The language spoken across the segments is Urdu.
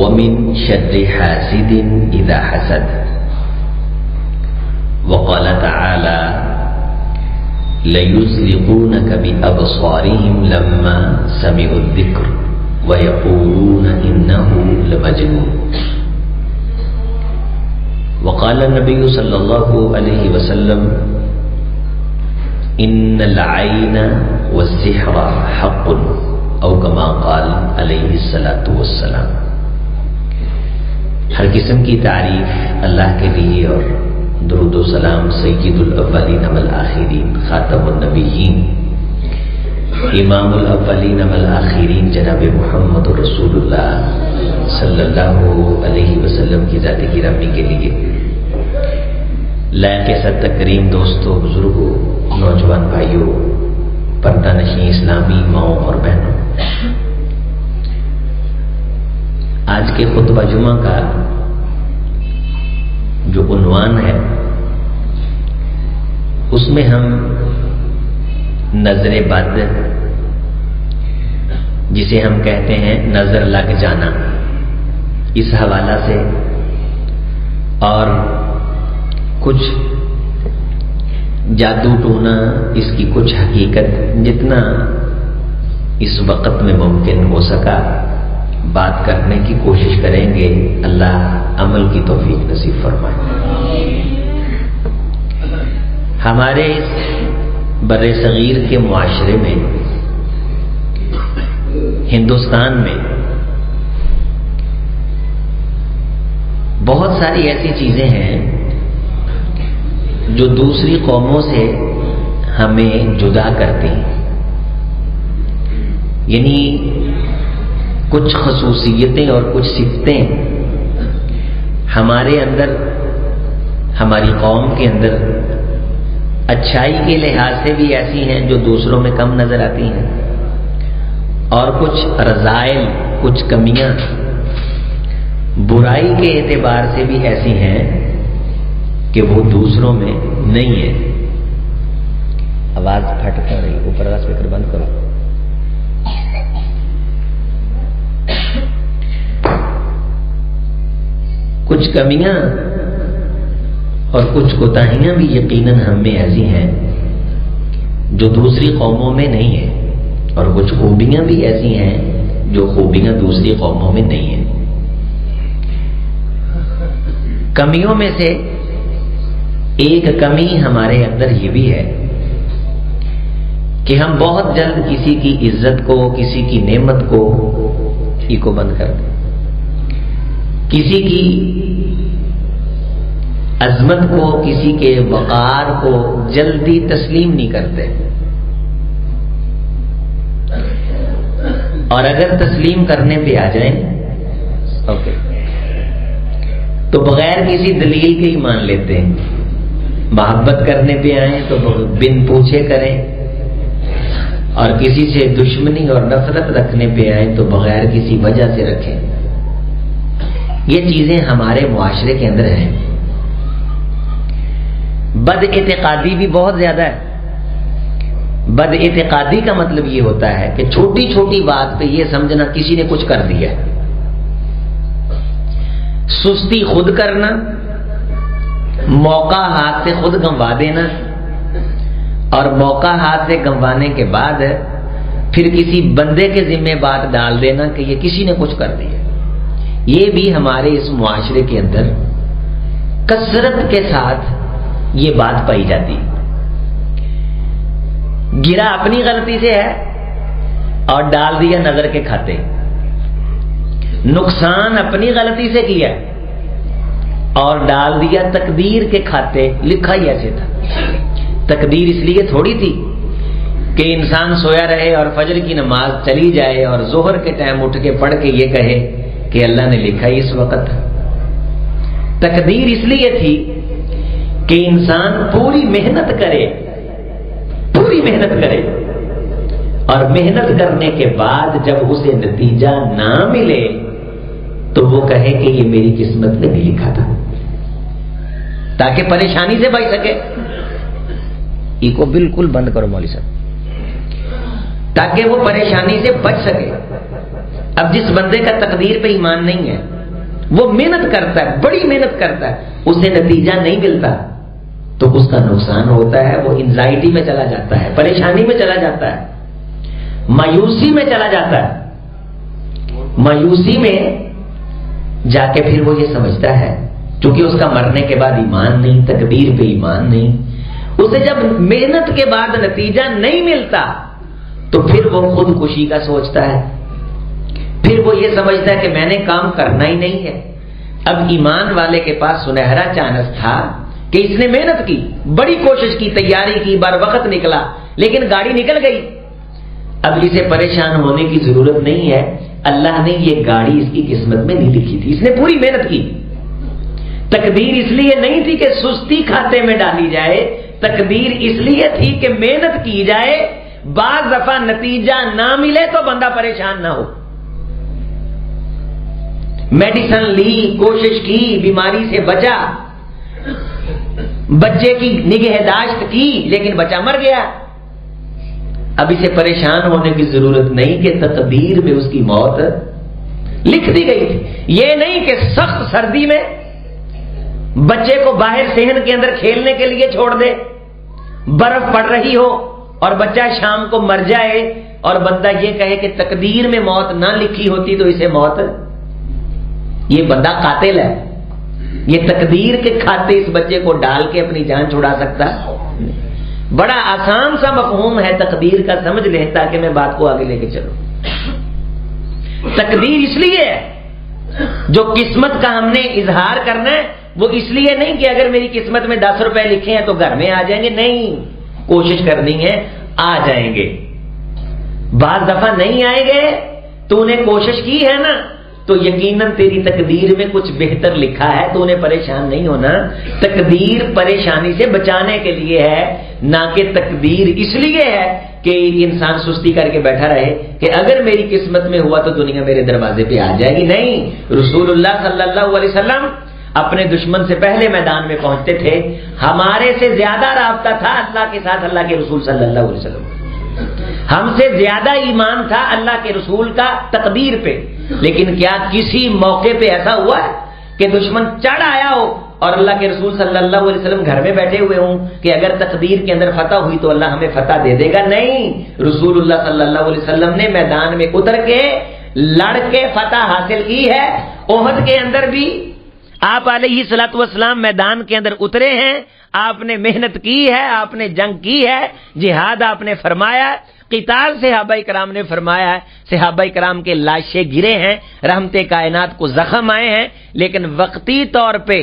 ومن شر حاسد اذا حسد وقال تعالى ليزلقونك بأبصارهم لما سمعوا الذكر ويقولون إنه لمجنون وقال النبي صلى الله عليه وسلم إن العين والسحر حق أو كما قال عليه الصلاة والسلام. ہر قسم کی تعریف اللہ کے لیے اور درود و سلام سید الاولین والآخرین خاتم النبیین امام الاولین والآخرین جناب محمد رسول اللہ صلی اللہ علیہ وسلم کی ذات گرامی کے لیے لائق صد تکریم دوستوں، بزرگوں، نوجوان بھائیوں، پردہ نشین اسلامی ماؤں اور بہنوں، آج کے خطبہ جمعہ کا جو عنوان ہے اس میں ہم نظر بد، جسے ہم کہتے ہیں نظر لگ جانا، اس حوالہ سے اور کچھ جادو ٹونا، اس کی کچھ حقیقت جتنا اس وقت میں ممکن ہو سکا بات کرنے کی کوشش کریں گے. اللہ عمل کی توفیق نصیب فرمائے. ہمارے اس بر صغیر کے معاشرے میں، ہندوستان میں بہت ساری ایسی چیزیں ہیں جو دوسری قوموں سے ہمیں جدا کرتی ہیں. یعنی کچھ خصوصیتیں اور کچھ صفتیں ہمارے اندر، ہماری قوم کے اندر اچھائی کے لحاظ سے بھی ایسی ہیں جو دوسروں میں کم نظر آتی ہیں، اور کچھ رذائل، کچھ کمیاں برائی کے اعتبار سے بھی ایسی ہیں کہ وہ دوسروں میں نہیں ہیں. آواز پھٹ کر رہی، اوپر کا اسپیکر بند کرو. کچھ کمیاں اور کچھ کوتاہیاں بھی یقیناً ہم میں ایسی ہیں جو دوسری قوموں میں نہیں ہیں، اور کچھ خوبیاں بھی ایسی ہیں جو خوبیاں دوسری قوموں میں نہیں ہیں. کمیوں میں سے ایک کمی ہمارے اندر یہ بھی ہے کہ ہم بہت جلد کسی کی عزت کو، کسی کی نعمت کو بند کر دیں، کسی کی عظمت کو، کسی کے وقار کو جلدی تسلیم نہیں کرتے، اور اگر تسلیم کرنے پہ آ جائیں تو بغیر کسی دلیل کے ہی مان لیتے ہیں. محبت کرنے پہ آئیں تو بن پوچھے کریں، اور کسی سے دشمنی اور نفرت رکھنے پہ آئیں تو بغیر کسی وجہ سے رکھیں. یہ چیزیں ہمارے معاشرے کے اندر ہیں. بد اعتقادی بھی بہت زیادہ ہے. بد اعتقادی کا مطلب یہ ہوتا ہے کہ چھوٹی چھوٹی بات پہ یہ سمجھنا کسی نے کچھ کر دیا ہے. سستی خود کرنا، موقع ہاتھ سے خود گنوا دینا، اور موقع ہاتھ سے گنوانے کے بعد پھر کسی بندے کے ذمہ بات ڈال دینا کہ یہ کسی نے کچھ کر دیا. یہ بھی ہمارے اس معاشرے کے اندر کثرت کے ساتھ یہ بات پائی جاتی. گرا اپنی غلطی سے ہے اور ڈال دیا نظر کے کھاتے. نقصان اپنی غلطی سے کیا اور ڈال دیا تقدیر کے کھاتے. لکھا ہی ایسے تھا. تقدیر اس لیے تھوڑی تھی کہ انسان سویا رہے اور فجر کی نماز چلی جائے اور ظہر کے ٹائم اٹھ کے پڑھ کے یہ کہے کہ اللہ نے لکھا ہی اس وقت. تقدیر اس لیے تھی کہ انسان پوری محنت کرے، اور محنت کرنے کے بعد جب اسے نتیجہ نہ ملے تو وہ کہے کہ یہ میری قسمت نے نہیں لکھا تھا، تاکہ پریشانی سے بچ سکے. کو بالکل بند کرو مولوی صاحب، تاکہ وہ پریشانی سے بچ سکے. اب جس بندے کا تقدیر پہ ایمان نہیں ہے وہ محنت کرتا ہے، بڑی محنت کرتا ہے، اسے نتیجہ نہیں ملتا تو اس کا نقصان ہوتا ہے، وہ انزائٹی میں چلا جاتا ہے، پریشانی میں چلا جاتا ہے، مایوسی میں چلا جاتا ہے۔ مایوسی میں جا کے پھر وہ یہ سمجھتا ہے، چونکہ اس کا مرنے کے بعد ایمان نہیں، تقدیر پہ ایمان نہیں، اسے جب محنت کے بعد نتیجہ نہیں ملتا تو پھر وہ خودکشی کا سوچتا ہے، پھر وہ یہ سمجھتا ہے کہ میں نے کام کرنا ہی نہیں ہے۔ اب ایمان والے کے پاس سنہرا چانس تھا کہ اس نے محنت کی، بڑی کوشش کی، تیاری کی، بر وقت نکلا، لیکن گاڑی نکل گئی۔ اب اسے پریشان ہونے کی ضرورت نہیں ہے، اللہ نے یہ گاڑی اس کی قسمت میں نہیں لکھی تھی، اس نے پوری محنت کی۔ تقدیر اس لیے نہیں تھی کہ سستی کھاتے میں ڈالی جائے، تقدیر اس لیے تھی کہ محنت کی جائے، بعض دفعہ نتیجہ نہ ملے تو بندہ پریشان نہ ہو۔ میڈیسن لی، کوشش کی، بیماری سے بچا، بچے کی نگہداشت کی، لیکن بچہ مر گیا۔ اب اسے پریشان ہونے کی ضرورت نہیں کہ تقدیر میں اس کی موت لکھ دی گئی تھی۔ یہ نہیں کہ سخت سردی میں بچے کو باہر صحن کے اندر کھیلنے کے لیے چھوڑ دے، برف پڑ رہی ہو اور بچہ شام کو مر جائے اور بندہ یہ کہے کہ تقدیر میں موت نہ لکھی ہوتی تو اسے موت، یہ بندہ قاتل ہے۔ یہ تقدیر کے کھاتے اس بچے کو ڈال کے اپنی جان چھڑا سکتا ہے؟ بڑا آسان سا مفہوم ہے تقدیر کا، سمجھ لیں تاکہ میں بات کو آگے لے کے چلوں۔ تقدیر اس لیے ہے، جو قسمت کا ہم نے اظہار کرنا ہے وہ اس لیے نہیں کہ اگر میری قسمت میں 10 روپے لکھے ہیں تو گھر میں آ جائیں گے، نہیں، کوشش کرنی ہے آ جائیں گے۔ بعض دفعہ نہیں آئے گے، تو نے کوشش کی ہے نا، تو یقیناً تیری تقدیر میں کچھ بہتر لکھا ہے، تو انہیں پریشان نہیں ہونا۔ تقدیر پریشانی سے بچانے کے لیے ہے، نہ کہ تقدیر اس لیے ہے کہ انسان سستی کر کے بیٹھا رہے کہ اگر میری قسمت میں ہوا تو دنیا میرے دروازے پہ آ جائے گی۔ نہیں، رسول اللہ صلی اللہ علیہ وسلم اپنے دشمن سے پہلے میدان میں پہنچتے تھے، ہمارے سے زیادہ رابطہ تھا اللہ کے ساتھ، اللہ کے رسول صلی اللہ علیہ وسلم، ہم سے زیادہ ایمان تھا اللہ کے رسول کا تقدیر پہ۔ لیکن کیا کسی موقع پہ ایسا ہوا ہے کہ دشمن چڑھ آیا ہو اور اللہ کے رسول صلی اللہ علیہ وسلم گھر میں بیٹھے ہوئے ہوں کہ اگر تقدیر کے اندر فتح ہوئی تو اللہ ہمیں فتح دے دے گا؟ نہیں، رسول اللہ صلی اللہ علیہ وسلم نے میدان میں اتر کے لڑ کے فتح حاصل کی ہے۔ احد کے اندر بھی آپ علیہ الصلوۃ والسلام میدان کے اندر اترے ہیں، آپ نے محنت کی ہے، آپ نے جنگ کی ہے، جہاد آپ نے فرمایا، قتال صحابہ کرام نے فرمایا ہے، صحابہ کرام کے لاشیں گرے ہیں، رحمت کائنات کو زخم آئے ہیں، لیکن وقتی طور پہ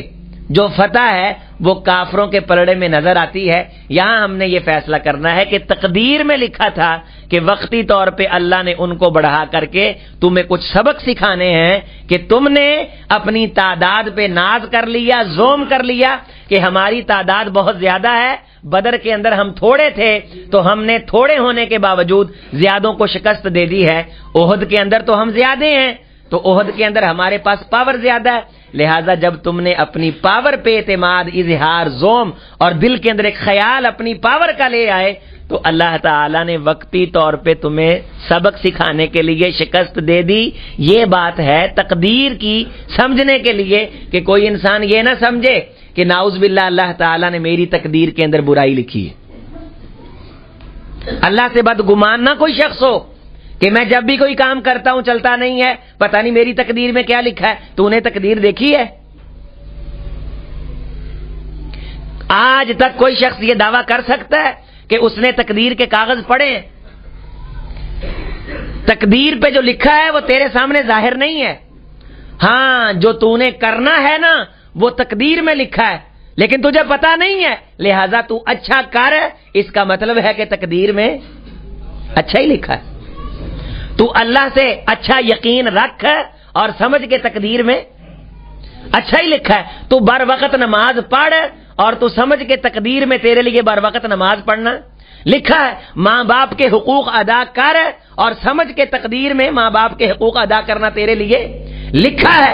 جو فتح ہے وہ کافروں کے پلڑے میں نظر آتی ہے۔ یہاں ہم نے یہ فیصلہ کرنا ہے کہ تقدیر میں لکھا تھا کہ وقتی طور پہ اللہ نے ان کو بڑھا کر کے تمہیں کچھ سبق سکھانے ہیں کہ تم نے اپنی تعداد پہ ناز کر لیا، زوم کر لیا کہ ہماری تعداد بہت زیادہ ہے، بدر کے اندر ہم تھوڑے تھے تو ہم نے تھوڑے ہونے کے باوجود زیادوں کو شکست دے دی ہے، احد کے اندر تو ہم زیادہ ہیں، تو احد کے اندر ہمارے پاس پاور زیادہ ہے، لہذا جب تم نے اپنی پاور پہ اعتماد، اظہار، زوم اور دل کے اندر ایک خیال اپنی پاور کا لے آئے تو اللہ تعالیٰ نے وقتی طور پہ تمہیں سبق سکھانے کے لیے شکست دے دی۔ یہ بات ہے تقدیر کی سمجھنے کے لیے کہ کوئی انسان یہ نہ سمجھے کہ نعوذ باللہ اللہ تعالیٰ نے میری تقدیر کے اندر برائی لکھی ہے۔ اللہ سے بدگمان نہ کوئی شخص ہو کہ میں جب بھی کوئی کام کرتا ہوں چلتا نہیں ہے، پتہ نہیں میری تقدیر میں کیا لکھا ہے۔ تو نے تقدیر دیکھی ہے؟ آج تک کوئی شخص یہ دعویٰ کر سکتا ہے کہ اس نے تقدیر کے کاغذ پڑھے ہیں؟ تقدیر پہ جو لکھا ہے وہ تیرے سامنے ظاہر نہیں ہے، ہاں جو تو نے کرنا ہے نا وہ تقدیر میں لکھا ہے، لیکن تجھے پتا نہیں ہے، لہذا تو اچھا کر، اس کا مطلب ہے کہ تقدیر میں اچھا ہی لکھا ہے۔ تو اللہ سے اچھا یقین رکھ اور سمجھ کے تقدیر میں اچھا ہی لکھا ہے۔ تو بر وقت نماز پڑھ اور تو سمجھ کے تقدیر میں تیرے لیے بر وقت نماز پڑھنا لکھا ہے۔ ماں باپ کے حقوق ادا کر اور سمجھ کے تقدیر میں ماں باپ کے حقوق ادا کرنا تیرے لیے لکھا ہے۔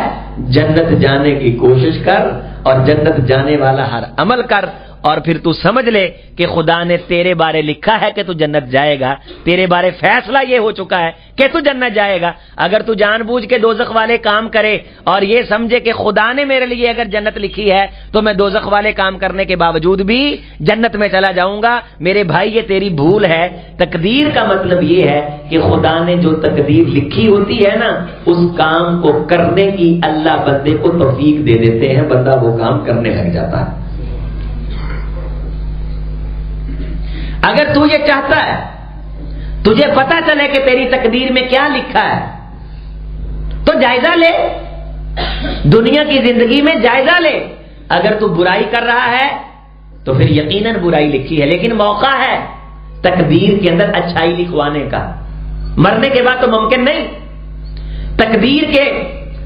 جنت جانے کی کوشش کر اور جنت جانے والا ہر عمل کر اور پھر تو سمجھ لے کہ خدا نے تیرے بارے لکھا ہے کہ تو جنت جائے گا، تیرے بارے فیصلہ یہ ہو چکا ہے کہ تو جنت جائے گا۔ اگر تو جان بوجھ کے دوزخ والے کام کرے اور یہ سمجھے کہ خدا نے میرے لیے اگر جنت لکھی ہے تو میں دوزخ والے کام کرنے کے باوجود بھی جنت میں چلا جاؤں گا، میرے بھائی یہ تیری بھول ہے۔ تقدیر کا مطلب یہ ہے کہ خدا نے جو تقدیر لکھی ہوتی ہے نا، اس کام کو کرنے کی اللہ بندے کو توفیق دے دیتے ہیں، بندہ وہ کام کرنے لگ جاتا ہے۔ اگر تو یہ چاہتا ہے تجھے پتا چلے کہ تیری تقدیر میں کیا لکھا ہے تو جائزہ لے، دنیا کی زندگی میں جائزہ لے۔ اگر تو برائی کر رہا ہے تو پھر یقیناً برائی لکھی ہے، لیکن موقع ہے تقدیر کے اندر اچھائی لکھوانے کا۔ مرنے کے بعد تو ممکن نہیں، تقدیر کے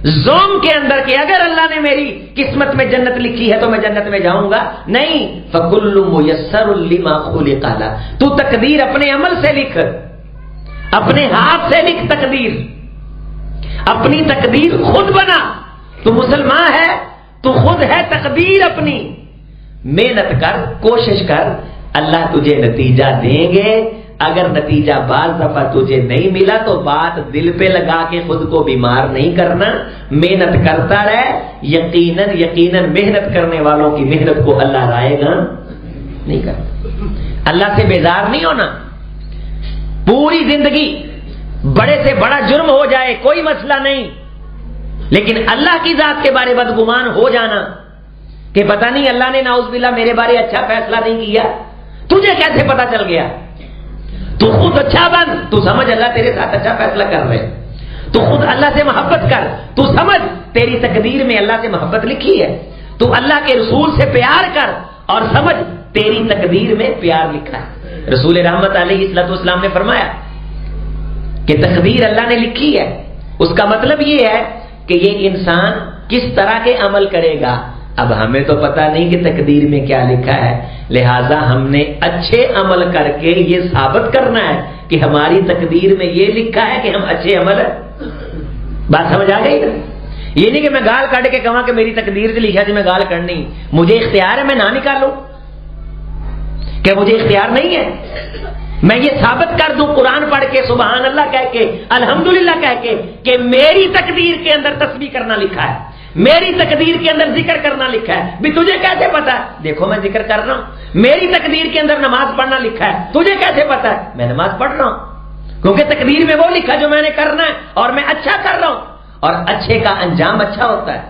زوم کے اندر کہ اگر اللہ نے میری قسمت میں جنت لکھی ہے تو میں جنت میں جاؤں گا، نہیں۔ فَكُلُّ مُيَسَّرٌ لِمَا خُلِقَ لَهُ، تو تقدیر اپنے عمل سے لکھ، اپنے ہاتھ سے لکھ تقدیر، اپنی تقدیر خود بنا۔ تو مسلمان ہے تو خود ہے تقدیر اپنی، محنت کر، کوشش کر، اللہ تجھے نتیجہ دیں گے۔ اگر نتیجہ بعض دفعہ تجھے نہیں ملا تو بات دل پہ لگا کے خود کو بیمار نہیں کرنا، محنت کرتا رہے، یقیناً محنت کرنے والوں کی محنت کو اللہ رائے گا نہیں کرتا۔ اللہ سے بیزار نہیں ہونا، پوری زندگی بڑے سے بڑا جرم ہو جائے کوئی مسئلہ نہیں، لیکن اللہ کی ذات کے بارے بدگمان ہو جانا کہ پتہ نہیں اللہ نے نعوذ باللہ میرے بارے اچھا فیصلہ نہیں کیا، تجھے کیسے پتا چل گیا؟ تو خود اچھا بن، تو سمجھ اللہ تیرے ساتھ اچھا فیصلہ کر رہے، تو خود اللہ سے محبت کر، تو سمجھ تیری تقدیر میں اللہ سے محبت لکھی ہے، تو اللہ کے رسول سے پیار کر اور سمجھ تیری تقدیر میں پیار لکھا ہے۔ رسول رحمت علیہ الصلوۃ والسلام نے فرمایا کہ تقدیر اللہ نے لکھی ہے، اس کا مطلب یہ ہے کہ یہ انسان کس طرح کے عمل کرے گا۔ اب ہمیں تو پتہ نہیں کہ تقدیر میں کیا لکھا ہے، لہذا ہم نے اچھے عمل کر کے یہ ثابت کرنا ہے کہ ہماری تقدیر میں یہ لکھا ہے کہ ہم اچھے عمل، بات سمجھ آ گئی نا؟ یہ نہیں کہ میں گال کاٹ کے کہاں کہ میری تقدیر سے لکھا جی میں گال کرنی، مجھے اختیار ہے میں نہ نکالوں، کہ مجھے اختیار نہیں ہے؟ میں یہ ثابت کر دوں قرآن پڑھ کے، سبحان اللہ کہہ کے، الحمدللہ کہہ کے کہ میری تقدیر کے اندر تسبیح کرنا لکھا ہے، میری تقدیر کے اندر ذکر کرنا لکھا ہے، بھی تجھے کیسے پتا ہے؟ دیکھو میں ذکر کر رہا ہوں۔ میری تقدیر کے اندر نماز پڑھنا لکھا ہے، تجھے کیسے پتا ہے؟ میں نماز پڑھ رہا ہوں، کیونکہ تقدیر میں وہ لکھا جو میں نے کرنا ہے اور میں اچھا کر رہا ہوں، اور اچھے کا انجام اچھا ہوتا ہے،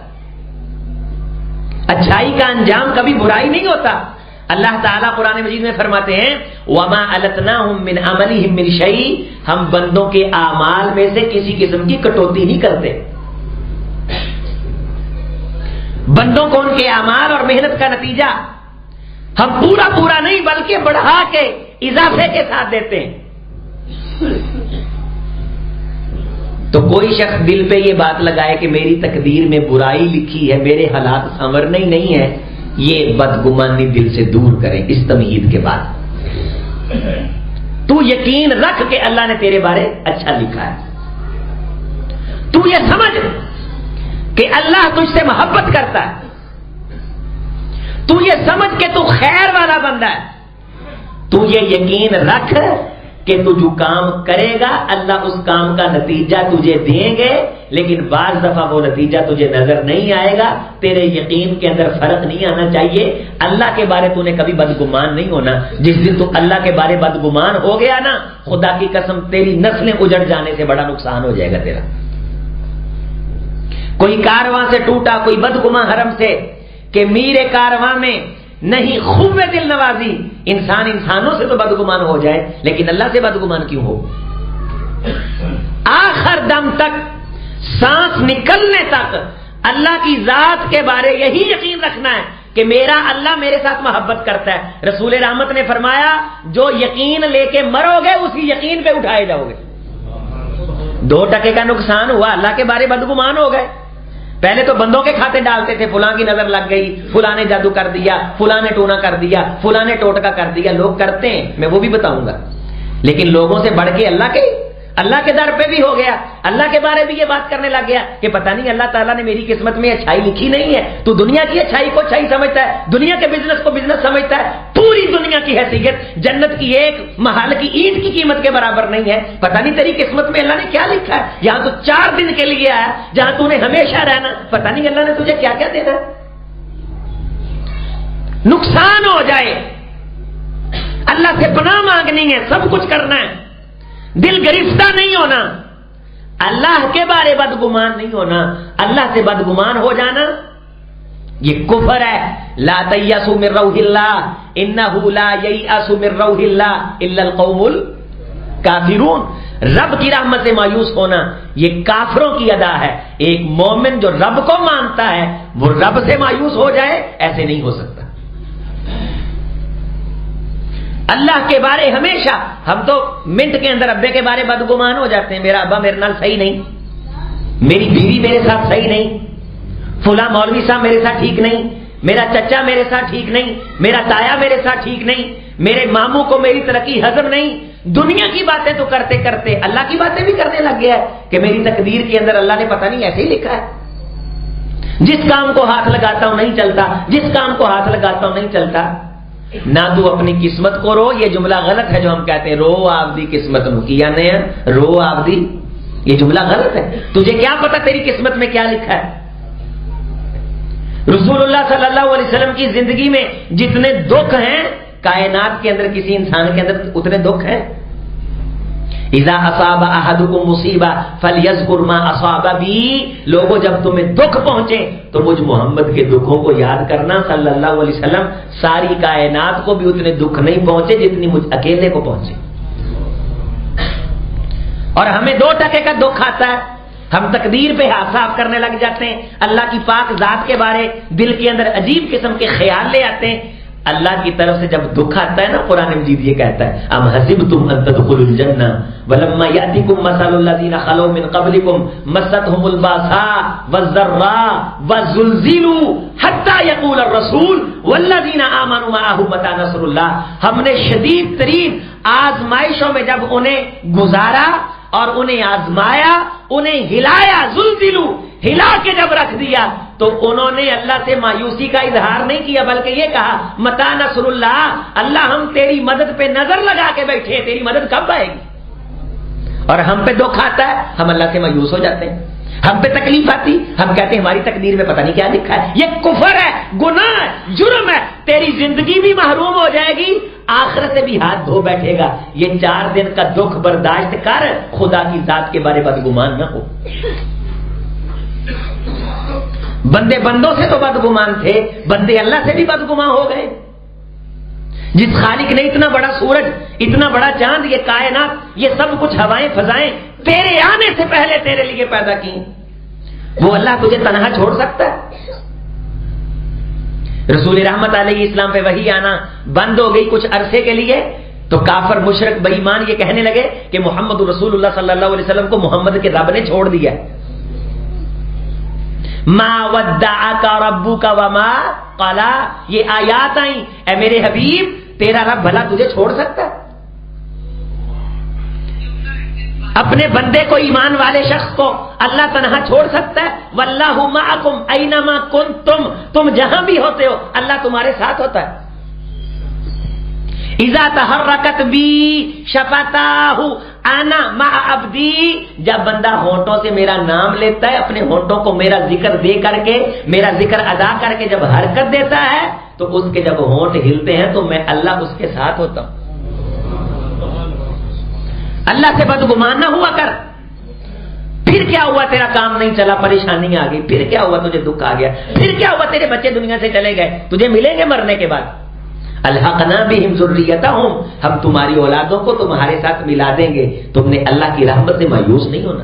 اچھائی کا انجام کبھی برائی نہیں ہوتا۔ اللہ تعالیٰ قرآن مجید میں فرماتے ہیں وَمَا أَلَتْنَاهُمْ مِنْ عَمَلِهِمْ مِنْ شَيْءٍ، ہم بندوں کے اعمال میں سے کسی قسم کی کٹوتی نہیں کرتے، بندوں کو ان کے اعمال اور محنت کا نتیجہ ہم پورا نہیں بلکہ بڑھا کے اضافے کے ساتھ دیتے ہیں۔ تو کوئی شخص دل پہ یہ بات لگائے کہ میری تقدیر میں برائی لکھی ہے، میرے حالات سنورنے ہی نہیں ہے، یہ بدگمانی دل سے دور کریں اس تمہید کے بعد۔ تو یقین رکھ کہ اللہ نے تیرے بارے اچھا لکھا ہے، تو یہ سمجھ کہ اللہ تجھ سے محبت کرتا ہے، تو یہ سمجھ کہ تو خیر والا بندہ ہے، تو یہ یقین رکھ کہ تو جو کام کرے گا اللہ اس کام کا نتیجہ تجھے دیں گے، لیکن بعض دفعہ وہ نتیجہ تجھے نظر نہیں آئے گا، تیرے یقین کے اندر فرق نہیں آنا چاہیے۔ اللہ کے بارے تو نے کبھی بدگمان نہیں ہونا، جس دن تو اللہ کے بارے بدگمان ہو گیا نا، خدا کی قسم تیری نسلیں اجڑ جانے سے بڑا نقصان ہو جائے گا تیرا۔ کوئی کارواں سے ٹوٹا، کوئی بدگمان حرم سے، کہ میرے کارواں میں نہیں خوب دل نوازی، انسانوں سے تو بدگمان ہو جائے لیکن اللہ سے بدگمان کیوں ہو؟ آخر دم تک، سانس نکلنے تک اللہ کی ذات کے بارے یہی یقین رکھنا ہے کہ میرا اللہ میرے ساتھ محبت کرتا ہے۔ رسول رحمت نے فرمایا جو یقین لے کے مرو گے اسی یقین پہ اٹھائے جاؤ گے۔ 2% کا نقصان ہوا، اللہ کے بارے بدگمان ہو گئے۔ پہلے تو بندوں کے کھاتے ڈالتے تھے، فلاں کی نظر لگ گئی، فلاں نے جادو کر دیا، فلاں نے ٹونا کر دیا، فلاں نے ٹوٹکا کر دیا، لوگ کرتے ہیں، میں وہ بھی بتاؤں گا، لیکن لوگوں سے بڑھ کے اللہ کے اللہ کے در پہ بھی ہو گیا, اللہ کے بارے میں یہ بات کرنے لگ گیا کہ پتہ نہیں اللہ تعالیٰ نے میری قسمت میں اچھائی لکھی نہیں ہے. تو دنیا کی اچھائی کو اچھائی سمجھتا ہے, دنیا کے بزنس کو بزنس سمجھتا ہے. پوری دنیا کی حیثیت جنت کی ایک محل کی اینٹ کی قیمت کے برابر نہیں ہے. پتہ نہیں تیری قسمت میں اللہ نے کیا لکھا ہے. یہاں تو 4 دن کے لیے آیا جہاں تو نے ہمیشہ رہنا, پتہ نہیں اللہ نے تجھے کیا کیا دینا. نقصان ہو جائے, اللہ سے پناہ مانگنی ہے, سب کچھ کرنا ہے, دل گرفتہ نہیں ہونا, اللہ کے بارے بدگمان نہیں ہونا. اللہ سے بدگمان ہو جانا یہ کفر ہے. لا تیأسوا من روح اللہ انہ لا ییأس من روح اللہ الا القوم الکافرون. رب کی رحمت سے مایوس ہونا یہ کافروں کی ادا ہے. ایک مومن جو رب کو مانتا ہے وہ رب سے مایوس ہو جائے, ایسے نہیں ہو سکتا. اللہ کے بارے ہمیشہ, ہم تو منٹ کے اندر ابے کے بارے بدگمان ہو جاتے ہیں. میرا ابا میرے نال صحیح نہیں, میری بیوی میرے ساتھ صحیح نہیں, فلاں مولوی صاحب میرے ساتھ ٹھیک نہیں, میرا چچا میرے ساتھ ٹھیک نہیں, میرا تایا میرے ساتھ ٹھیک نہیں, میرے ماموں کو میری ترقی ہضم نہیں. دنیا کی باتیں تو کرتے کرتے اللہ کی باتیں بھی کرنے لگ گیا ہے کہ میری تقدیر کے اندر اللہ نے پتہ نہیں ایسے ہی لکھا ہے. جس کام کو ہاتھ لگاتا ہوں نہیں چلتا, جس کام کو ہاتھ لگاتا ہوں نہیں چلتا. نہ تو اپنی قسمت کو رو, یہ جملہ غلط ہے جو ہم کہتے ہیں رو آپ دی قسمت نو کیا نہیں رو آپ دی, یہ جملہ غلط ہے. تجھے کیا پتا تیری قسمت میں کیا لکھا ہے. رسول اللہ صلی اللہ علیہ وسلم کی زندگی میں جتنے دکھ ہیں کائنات کے اندر کسی انسان کے اندر اتنے دکھ ہیں. اذا اصاب احدکم مصیبہ فلیذکر ما اصاب بی. لوگوں جب تمہیں دکھ پہنچے تو مجھ محمد کے دکھوں کو یاد کرنا صلی اللہ علیہ وسلم. ساری کائنات کو بھی اتنے دکھ نہیں پہنچے جتنی مجھ اکیلے کو پہنچے. اور ہمیں 2% کا دکھ آتا ہے, ہم تقدیر پہ ہاتھ صاف کرنے لگ جاتے ہیں. اللہ کی پاک ذات کے بارے دل کے اندر عجیب قسم کے خیال لے آتے ہیں. اللہ کی طرف سے جب دکھ آتا ہے نا, قرآن مجید یہ کہتا ہے ام حسبتم ان تدخلوا الجنہ ولما یأتکم مثل الذین خلوا من قبلکم مستهم الباساء والضراء وزلزلوا حتى يقول الرسول والذین آمنوا معه متى نصر اللہ. ہم نے شدید ترین آزمائشوں میں جب انہیں گزارا اور انہیں آزمایا, انہیں ہلایا, زلزلوا ہلا کے جب رکھ دیا تو انہوں نے اللہ سے مایوسی کا اظہار نہیں کیا بلکہ یہ کہا متی نصر اللہ, اللہ ہم تیری مدد پہ نظر لگا کے بیٹھے ہیں, تیری مدد کب آئے گی. اور ہم پہ دکھ آتا ہے ہم اللہ سے مایوس ہو جاتے ہیں. ہم پہ تکلیف آتی ہم کہتے ہیں ہماری تقدیر میں پتہ نہیں کیا لکھا ہے. یہ کفر ہے, گناہ ہے, جرم ہے. تیری زندگی بھی محروم ہو جائے گی, آخرت سے بھی ہاتھ دھو بیٹھے گا. یہ 4 دن کا دکھ برداشت کر, خدا کی ذات کے بارے بدگمان نہ ہو. بندے بندوں سے تو بدگمان تھے, بندے اللہ سے بھی بدگمان ہو گئے. جس خالق نے اتنا بڑا سورج, اتنا بڑا چاند, یہ کائنات, یہ سب کچھ ہوائیں فضائیں تیرے آنے سے پہلے تیرے لیے پیدا کی, وہ اللہ تجھے تنہا چھوڑ سکتا ہے. رسول رحمت علیہ السلام پہ وحی آنا بند ہو گئی کچھ عرصے کے لیے تو کافر مشرک بے ایمان یہ کہنے لگے کہ محمد رسول اللہ صلی اللہ علیہ وسلم کو محمد کے رب نے چھوڑ دیا. ما ودعک ربک وما قلا, یہ آیات آئیں اے میرے حبیب تیرا رب بھلا تجھے چھوڑ سکتا ہے. اپنے بندے کو, ایمان والے شخص کو اللہ تنہا چھوڑ سکتا ہے. واللہ معکم اینما کنتم, تم جہاں بھی ہوتے ہو اللہ تمہارے ساتھ ہوتا ہے. اذا تحرکت بی شفتاہ انا مع عبدی, جب بندہ ہونٹوں سے میرا نام لیتا ہے, اپنے ہونٹوں کو میرا ذکر دے کر کے, میرا ذکر ادا کر کے جب حرکت دیتا ہے تو اس کے جب ہونٹ ہلتے ہیں تو میں اللہ اس کے ساتھ ہوتا ہوں. اللہ سے بدگمان نہ ہوا کر. پھر کیا ہوا تیرا کام نہیں چلا, پریشانی آ گئی, پھر کیا ہوا تجھے دکھ آ گیا, پھر کیا ہوا تیرے بچے دنیا سے چلے گئے, تجھے ملیں گے مرنے کے بعد. الحقنا بہم ذریتہم, ہم تمہاری اولادوں کو تمہارے ساتھ ملا دیں گے. تم نے اللہ کی رحمت سے مایوس نہیں ہونا.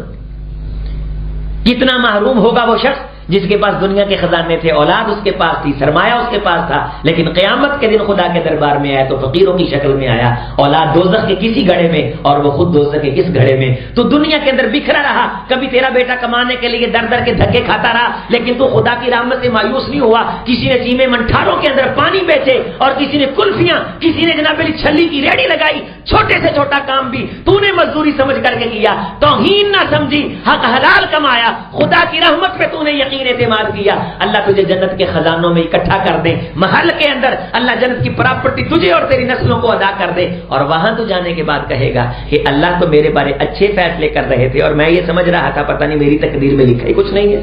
کتنا محروم ہوگا وہ شخص جس کے پاس دنیا کے خزانے تھے، اولاد اس کے پاس تھی، سرمایہ اس کے پاس تھا، لیکن قیامت کے دن خدا کے دربار میں آیا تو فقیروں کی شکل میں آیا، اولاد دوزخ کے کسی گھڑے میں اور وہ خود دوزخ کے کس گھڑے میں۔ تو دنیا کے اندر بکھرا رہا، کبھی تیرا بیٹا کمانے کے لیے در در کے دھکے کھاتا رہا، لیکن تو خدا کی رحمت سے مایوس نہیں ہوا۔ کسی نے سیمے منٹھاروں کے اندر پانی بیچے اور کسی نے کلفیاں، کسی نے جناب علی چھلی کی ریڑھی لگائی، چھوٹے سے چھوٹا کام بھی تو نے مزدوری سمجھ کر کے کیا، توہین نہ سمجھی، حق حلال کمایا، خدا کی رحمت پہ تو نے یقین اعتماد کیا، اللہ تجھے جنت کے خزانوں میں اکٹھا کر دے، محل کے اندر اللہ جنت کی پراپرٹی تجھے اور تیری نسلوں کو ادا کر دے، اور وہاں تو جانے کے بعد کہے گا کہ اللہ تو میرے بارے اچھے فیصلے کر رہے تھے اور میں یہ سمجھ رہا تھا پتہ نہیں میری تقدیر میں لکھا ہی کچھ نہیں ہے۔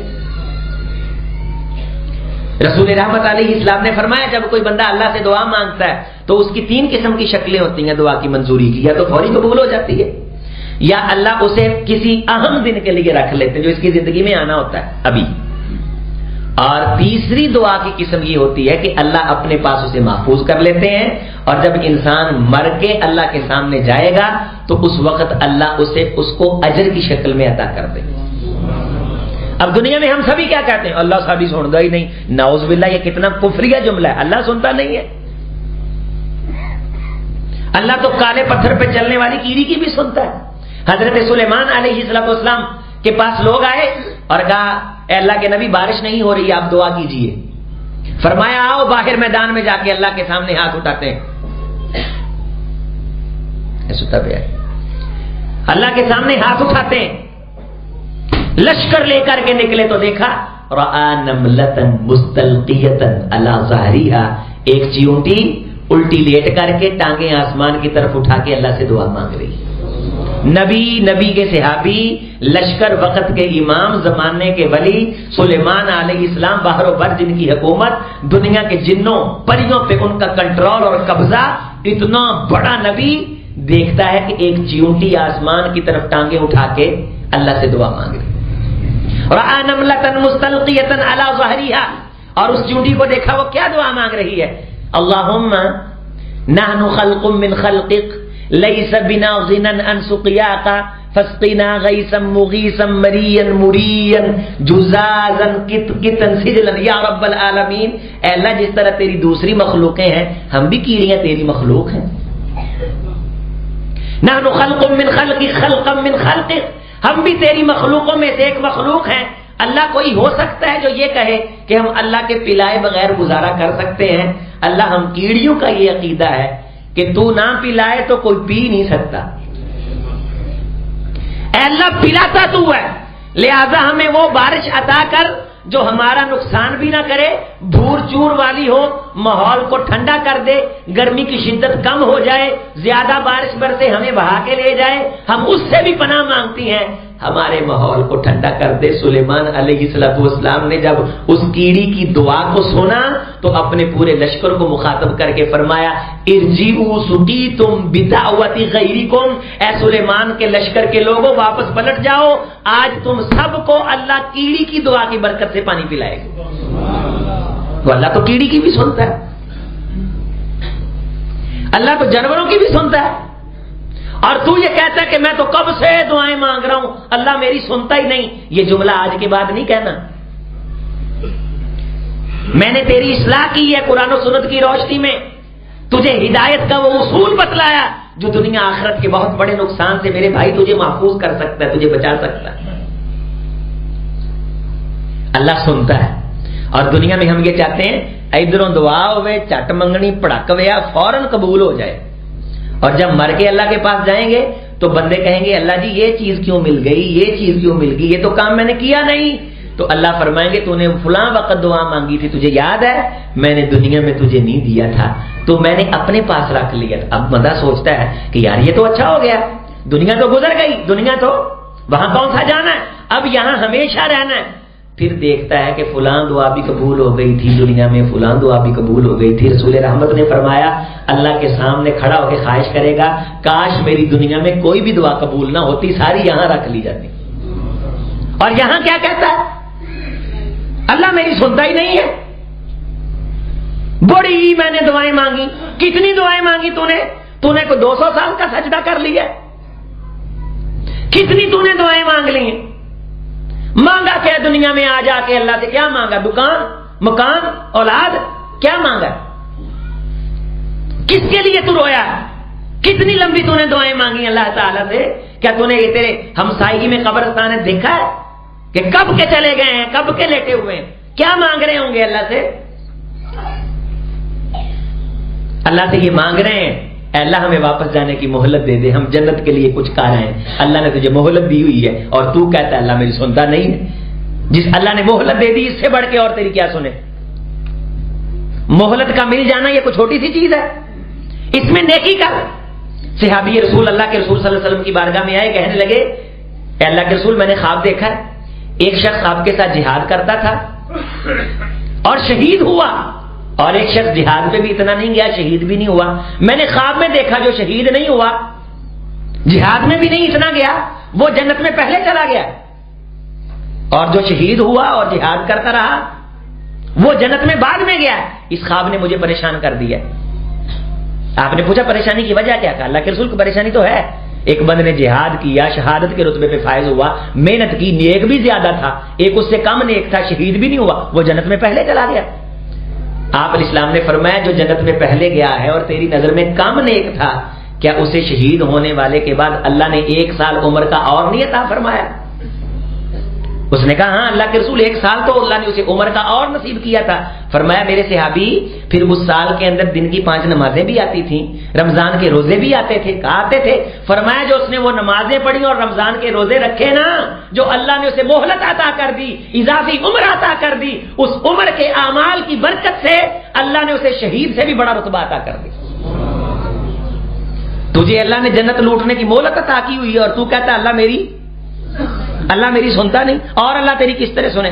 رسول رحمت علیہ السلام نے فرمایا جب کوئی بندہ اللہ سے دعا مانگتا ہے تو اس کی 3 قسم کی شکلیں ہوتی ہیں دعا کی منظوری کی، یا تو فوری قبول ہو جاتی ہے، یا اللہ اسے کسی اہم دن کے لیے رکھ لیتے ہیں جو اس کی زندگی میں آنا ہوتا ہے ابھی، اور تیسری دعا کی قسم یہ ہوتی ہے کہ اللہ اپنے پاس اسے محفوظ کر لیتے ہیں، اور جب انسان مر کے اللہ کے سامنے جائے گا تو اس وقت اللہ اسے اس کو اجر کی شکل میں عطا کر دے گا۔ اب دنیا میں ہم سبھی کیا کہتے ہیں؟ اللہ سبھی سنتا ہی نہیں، نعوذ باللہ، یہ کتنا کفریہ جملہ ہے، اللہ سنتا نہیں ہے۔ اللہ تو کالے پتھر پہ چلنے والی کیڑی کی بھی سنتا ہے۔ حضرت سلیمان علیہ السلام کے پاس لوگ آئے اور کہا اے اللہ کے نبی بارش نہیں ہو رہی، آپ دعا کیجئے۔ فرمایا آؤ باہر میدان میں جا کے اللہ کے سامنے ہاتھ اٹھاتے ہیں، اللہ کے سامنے ہاتھ اٹھاتے ہیں، لشکر لے کر کے نکلے تو دیکھا رآ نملتن مستلقیتن علی ظہریہا، ایک چیونٹی الٹی لیٹ کر کے ٹانگیں آسمان کی طرف اٹھا کے اللہ سے دعا مانگ رہی۔ نبی کے صحابی، لشکر وقت کے امام، زمانے کے ولی سلیمان علیہ السلام، باہر و بر جن کی حکومت، دنیا کے جنوں پریوں پہ ان کا کنٹرول اور قبضہ، اتنا بڑا نبی دیکھتا ہے کہ ایک چیونٹی آسمان کی طرف ٹانگیں اٹھا کے اللہ سے دعا مانگ رہی۔ رآ نملتن مستلقیتن علی ظہریہا، اور اس چیونٹی کو دیکھا وہ کیا دعا مانگ رہی ہے؟ اللہم نحن خلق من خلقک لیس بنا غنى عن سقیاک فاسقنا غیثا مغیثا مریا مریا جزازا کتا سجلا یا رب العالمین۔ اے اللہ جس طرح تیری دوسری مخلوقیں ہیں ہم بھی کیڑیاں تیری مخلوق ہیں۔ نحن خلق من خلقک خلقا من خلقک، ہم بھی تیری مخلوقوں میں سے ایک مخلوق ہیں۔ اللہ کوئی ہو سکتا ہے جو یہ کہے کہ ہم اللہ کے پلائے بغیر گزارا کر سکتے ہیں؟ اللہ ہم کیڑیوں کا یہ عقیدہ ہے کہ تو نہ پلائے تو کوئی پی نہیں سکتا، اے اللہ پلاتا تو ہے، لہذا ہمیں وہ بارش عطا کر جو ہمارا نقصان بھی نہ کرے، بھور چور والی ہو، ماحول کو ٹھنڈا کر دے، گرمی کی شدت کم ہو جائے، زیادہ بارش برسے ہمیں بہا کے لے جائے، ہم اس سے بھی پناہ مانگتی ہیں، ہمارے ماحول کو ٹھنڈا کر دے۔ سلیمان علیہ السلام نے جب اس کیڑی کی دعا کو سنا تو اپنے پورے لشکر کو مخاطب کر کے فرمایا ارجعوا سقیتم بدعوت غیرکم، اے سلیمان کے لشکر کے لوگوں واپس پلٹ جاؤ، آج تم سب کو اللہ کیڑی کی دعا کی برکت سے پانی پلائے گا۔ تو اللہ تو کیڑی کی بھی سنتا ہے، اللہ تو جانوروں کی بھی سنتا ہے، اور تو یہ کہتا ہے کہ میں تو کب سے دعائیں مانگ رہا ہوں اللہ میری سنتا ہی نہیں۔ یہ جملہ آج کے بعد نہیں کہنا، میں نے تیری اصلاح کی ہے قرآن و سنت کی روشنی میں، تجھے ہدایت کا وہ اصول بتلایا جو دنیا آخرت کے بہت بڑے نقصان سے میرے بھائی تجھے محفوظ کر سکتا ہے، تجھے بچا سکتا ہے۔ اللہ سنتا ہے، اور دنیا میں ہم یہ چاہتے ہیں ادھروں دعا ہوئے چٹ منگنی پڑک ویا فوراً قبول ہو جائے، اور جب مر کے اللہ کے پاس جائیں گے تو بندے کہیں گے اللہ جی یہ چیز کیوں مل گئی، یہ چیز کیوں مل گئی، یہ تو کام میں نے کیا نہیں۔ تو اللہ فرمائیں گے تو نے فلاں وقت دعا مانگی تھی، تجھے یاد ہے میں نے دنیا میں تجھے نہیں دیا تھا تو میں نے اپنے پاس رکھ لیا تھا۔ اب بندہ سوچتا ہے کہ یار یہ تو اچھا ہو گیا، دنیا تو گزر گئی، دنیا تو وہاں کون سا جانا ہے، اب یہاں ہمیشہ رہنا ہے۔ پھر دیکھتا ہے کہ فلاں دعا بھی قبول ہو گئی تھی دنیا میں، فلاں دعا بھی قبول ہو گئی تھی۔ رسول رحمت نے فرمایا اللہ کے سامنے کھڑا ہو کے خواہش کرے گا کاش میری دنیا میں کوئی بھی دعا قبول نہ ہوتی، ساری یہاں رکھ لی جاتی۔ اور یہاں کیا کہتا ہے اللہ میری سنتا ہی نہیں ہے، بڑی میں نے دعائیں مانگی، کتنی دعائیں مانگی تو نے کوئی 200 سال کا سجدہ کر لیا، کتنی تو نے دعائیں مانگ لی ہیں، مانگا کیا دنیا میں آ جا کے اللہ سے؟ کیا مانگا؟ دکان، مکان، اولاد؟ کیا مانگا؟ کس کے لیے تو رویا؟ کتنی لمبی تو نے دعائیں مانگی اللہ تعالیٰ سے؟ کیا تو نے یہ تیرے ہمسائی میں قبرستان ہے دیکھا ہے کہ کب کے چلے گئے ہیں، کب کے لیٹے ہوئے ہیں؟ کیا مانگ رہے ہوں گے اللہ سے؟ اللہ سے یہ مانگ رہے ہیں اے اللہ ہمیں واپس جانے کی مہلت دے دے، ہم جنت کے لیے کچھ کر رہے ہیں، اللہ نے تجھے مہلت دی ہوئی ہے اور تو کہتا ہے اللہ میری سنتا نہیں ہے۔ جس اللہ نے مہلت دے دی اس سے بڑھ کے اور تیری کیا سنے؟ مہلت کا مل جانا یہ کوئی چھوٹی سی چیز ہے، اس میں نیکی کر۔ صحابی رسول اللہ کے رسول صلی اللہ علیہ وسلم کی بارگاہ میں آئے، کہنے لگے اے اللہ کے رسول میں نے خواب دیکھا ہے، ایک شخص آپ کے ساتھ جہاد کرتا تھا اور شہید ہوا، اور ایک شخص جہاد پہ بھی اتنا نہیں گیا، شہید بھی نہیں ہوا۔ میں نے خواب میں دیکھا جو شہید نہیں ہوا، جہاد میں بھی نہیں اتنا گیا، وہ جنت میں پہلے چلا گیا، اور جو شہید ہوا اور جہاد کرتا رہا وہ جنت میں بعد میں گیا۔ اس خواب نے مجھے پریشان کر دیا۔ آپ نے پوچھا پریشانی کی وجہ کیا؟ کہا اللہ کے رسول کو پریشانی تو ہے، ایک بندے نے جہاد کیا، شہادت کے رتبے پہ فائز ہوا، محنت کی، نیک بھی زیادہ تھا، ایک اس سے کم نیک تھا، شہید بھی نہیں ہوا، وہ جنت میں پہلے چلا گیا۔ آپ علیہ السلام نے فرمایا جو جنت میں پہلے گیا ہے اور تیری نظر میں کم نیک تھا، کیا اسے شہید ہونے والے کے بعد اللہ نے 1 سال عمر کا اور نہیں عطا فرمایا؟ اس نے کہا ہاں اللہ کے رسول 1 سال تو اللہ نے اسے عمر کا اور نصیب کیا تھا۔ فرمایا میرے صحابی پھر اس سال کے اندر دن کی 5 نمازیں بھی آتی تھیں، رمضان کے روزے بھی آتے تھے، آتے تھے۔ فرمایا جو اس نے وہ نمازیں پڑھی اور رمضان کے روزے رکھے نا، جو اللہ نے اسے مہلت عطا کر دی، اضافی عمر عطا کر دی، اس عمر کے اعمال کی برکت سے اللہ نے اسے شہید سے بھی بڑا رتبہ عطا کر دی۔ تجھے اللہ نے جنت لوٹنے کی مہلت عطا کی ہوئی ہے اور تو کہتا ہے اللہ میری سنتا نہیں، اور اللہ تیری کس طرح سنے؟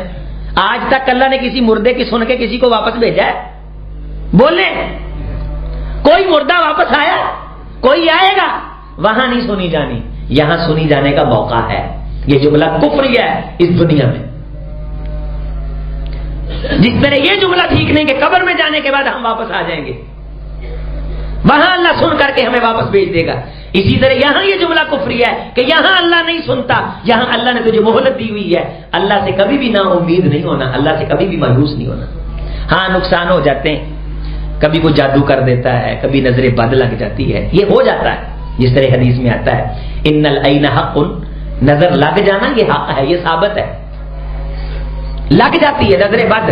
آج تک اللہ نے کسی مردے کی سن کے کسی کو واپس بھیجا ہے؟ بولے کوئی مردہ واپس آیا؟ کوئی آئے گا؟ وہاں نہیں سنی جانی، یہاں سنی جانے کا موقع ہے۔ یہ جملہ کفری ہے اس دنیا میں، جس طرح یہ جملہ ٹھیک نہیں کہ قبر میں جانے کے بعد ہم واپس آ جائیں گے، وہاں اللہ سن کر کے ہمیں واپس بھیج دے گا۔ اسی طرح یہاں یہ جملہ کفری ہے کہ یہاں اللہ نہیں سنتا، یہاں اللہ نے تجھے مہلت دی ہوئی ہے۔ اللہ سے کبھی بھی نا امید نہیں ہونا، اللہ سے کبھی بھی مایوس نہیں ہونا۔ ہاں نقصان ہو جاتے ہیں، کبھی کوئی جادو کر دیتا ہے، کبھی نظر بد لگ جاتی ہے، یہ ہو جاتا ہے، جس طرح حدیث میں آتا ہے ان العین حق، نظر لگ جانا یہ حق ہے، یہ ثابت ہے۔ لگ جاتی ہے نظر بد،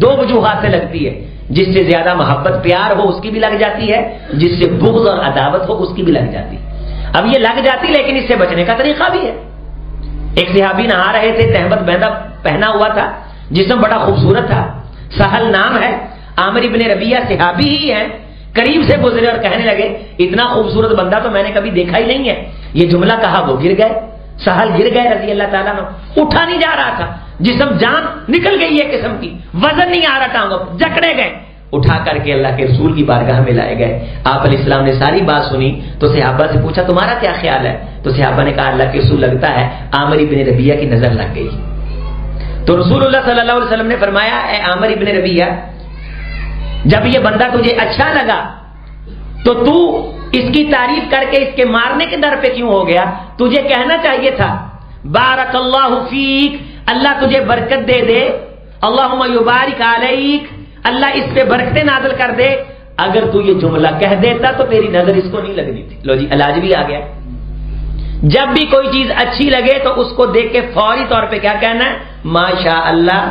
2 وجوہات سے لگتی ہے، جس سے زیادہ محبت پیار ہو اس کی بھی لگ جاتی ہے، جس سے بغض اور عداوت ہو اس کی بھی لگ جاتی ہے۔ اب یہ لگ جاتی لیکن اس سے بچنے کا طریقہ بھی ہے۔ ایک صحابی نہا رہے تھے، تہمت بیندا پہنا ہوا تھا، جسم بڑا خوبصورت تھا، سہل نام ہے، عامر ابن ربیعہ صحابی ہی ہیں، قریب سے گزرے اور کہنے لگے اتنا خوبصورت بندہ تو میں نے کبھی دیکھا ہی نہیں ہے۔ یہ جملہ کہا وہ گر گئے، سہل گر گئے رضی اللہ تعالیٰ عنہ، اٹھا نہیں جا رہا تھا، جسم جان نکل گئی ہے قسم کی، وزن نہیں آ رہا ٹانگوں، جکڑے گئے، اٹھا کر کے اللہ کے رسول کی بارگاہ میں لائے گئے۔ آپ علیہ السلام نے ساری بات سنی تو صحابہ سے پوچھا تمہارا کیا خیال ہے؟ تو صحابہ نے کہا اللہ کے رسول لگتا ہے عامر ابن ربیعہ کی نظر لگ گئی۔ تو رسول اللہ صلی اللہ علیہ وسلم نے فرمایا اے عامر ابن ربیعہ، جب یہ بندہ تجھے اچھا لگا تو تو اس کی تعریف کر کے اس کے مارنے کے در پہ کیوں ہو گیا؟ تجھے کہنا چاہیے تھا بارک اللہ فیک، اللہ تجھے برکت دے دے، اللہم یبارک علیک، اللہ اس پہ برکتیں نازل کر دے۔ اگر تو یہ جملہ کہہ دیتا تو تیری نظر اس کو نہیں لگنی تھی۔ لو جی علاج بھی آ گیا۔ جب بھی کوئی چیز اچھی لگے تو اس کو دیکھ کے فوری طور پہ کیا کہنا ہے؟ ماشاء اللہ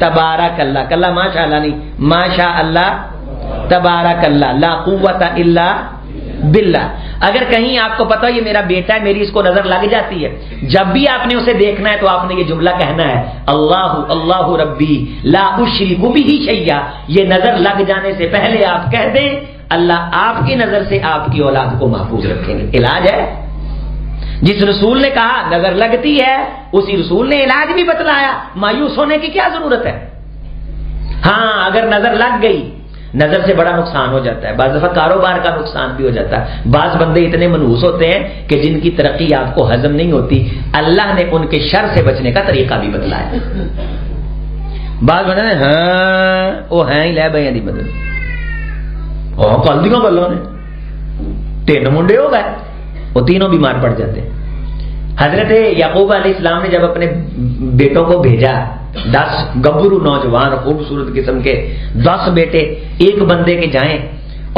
تبارک اللہ، کلا ماشاء اللہ نہیں، ماشاء اللہ تبارک اللہ، لا قوت الا باللہ۔ اگر کہیں آپ کو پتا یہ میرا بیٹا ہے، میری اس کو نظر لگ جاتی ہے، جب بھی آپ نے اسے دیکھنا ہے تو آپ نے یہ جملہ کہنا ہے اللہ اللہ ربی لا اشرک بہ شیئا۔ یہ نظر لگ جانے سے پہلے آپ کہہ دیں اللہ آپ کی نظر سے آپ کی اولاد کو محفوظ رکھیں گے۔ علاج ہے، جس رسول نے کہا نظر لگتی ہے اسی رسول نے علاج بھی بتلایا، مایوس ہونے کی کیا ضرورت ہے؟ ہاں اگر نظر لگ گئی، نظر سے بڑا نقصان ہو جاتا ہے، بعض دفعہ کاروبار کا نقصان بھی ہو جاتا ہے۔ بعض بندے اتنے منحوس ہوتے ہیں کہ جن کی ترقی آپ کو ہضم نہیں ہوتی، اللہ نے ان کے شر سے بچنے کا طریقہ بھی بتلایا۔ بعض بندے نے ہاں وہ ہیں ہی لے بھائی دی بدل کل دیا گلوں نے 3 منڈے ہو گئے، وہ تینوں بیمار پڑ جاتے ہیں۔ حضرت یعقوب علیہ السلام نے جب اپنے بیٹوں کو بھیجا، 10 گبرو نوجوان خوبصورت قسم کے 10 بیٹے ایک بندے کے جائیں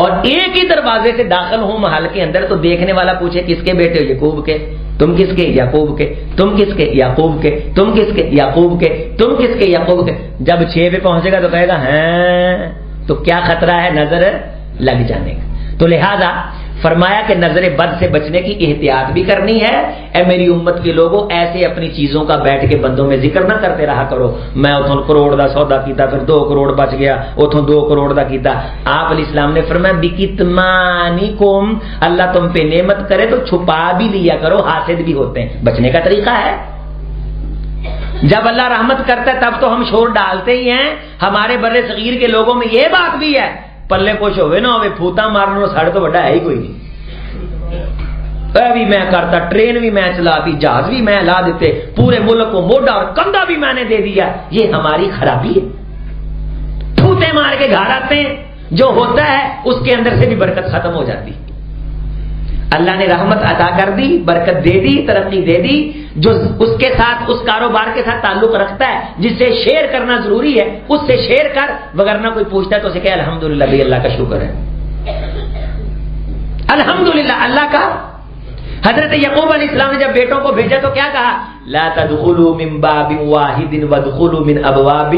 اور ایک ہی دروازے سے داخل ہوں محل کے اندر، تو دیکھنے والا پوچھے کس کے بیٹے؟ یعقوب کے۔ تم کس کے؟ یعقوب کے۔ تم کس کے؟ یعقوب کے۔ تم کس کے؟ یعقوب کے۔ تم کس کے؟ یعقوب کے۔ جب 6 پہ پہنچے گا تو کہے گا ہاں، تو کیا خطرہ ہے؟ نظر لگ جانے کا۔ تو لہذا فرمایا کہ نظر بد سے بچنے کی احتیاط بھی کرنی ہے۔ اے میری امت کے لوگوں، ایسے اپنی چیزوں کا بیٹھ کے بندوں میں ذکر نہ کرتے رہا کرو، میں اتوں کروڑ دا سودا کیتا، پھر 2 کروڑ بچ گیا، اتوں 2 کروڑ دا کیتا۔ آپ علیہ السلام نے فرمایا بکتمانکم، اللہ تم پہ نعمت کرے تو چھپا بھی لیا کرو، حاسد بھی ہوتے ہیں۔ بچنے کا طریقہ ہے، جب اللہ رحمت کرتا ہے تب تو ہم شور ڈالتے ہی ہیں۔ ہمارے بر صغیر کے لوگوں میں یہ بات بھی ہے، پلے کچھ ہوئے نہ ہوئے پھوتا مارنا ساڑھے تو بڑا ہے ہی کوئی نہیں۔ بھی میں کرتا، ٹرین بھی میں چلاتی، جہاز بھی میں لا دیتے، پورے ملک کو موڈا اور کندھا بھی میں نے دے دیا۔ یہ ہماری خرابی ہے، پھوتے مار کے گھر آتے ہیں، جو ہوتا ہے اس کے اندر سے بھی برکت ختم ہو جاتی۔ اللہ نے رحمت عطا کر دی، برکت دے دی، ترقی دے دی، جو اس کے ساتھ، اس کاروبار کے ساتھ تعلق رکھتا ہے، جس سے شیئر کرنا ضروری ہے، اس سے شیئر کر، وگرنہ کوئی پوچھتا ہے تو اسے کہ الحمدللہ بھی اللہ کا شکر ہے، الحمدللہ اللہ کا۔ حضرت یعقوب علیہ السلام نے جب بیٹوں کو بھیجا تو کیا کہا؟ لا تدخلوا من باب واحد وادخلوا من ابواب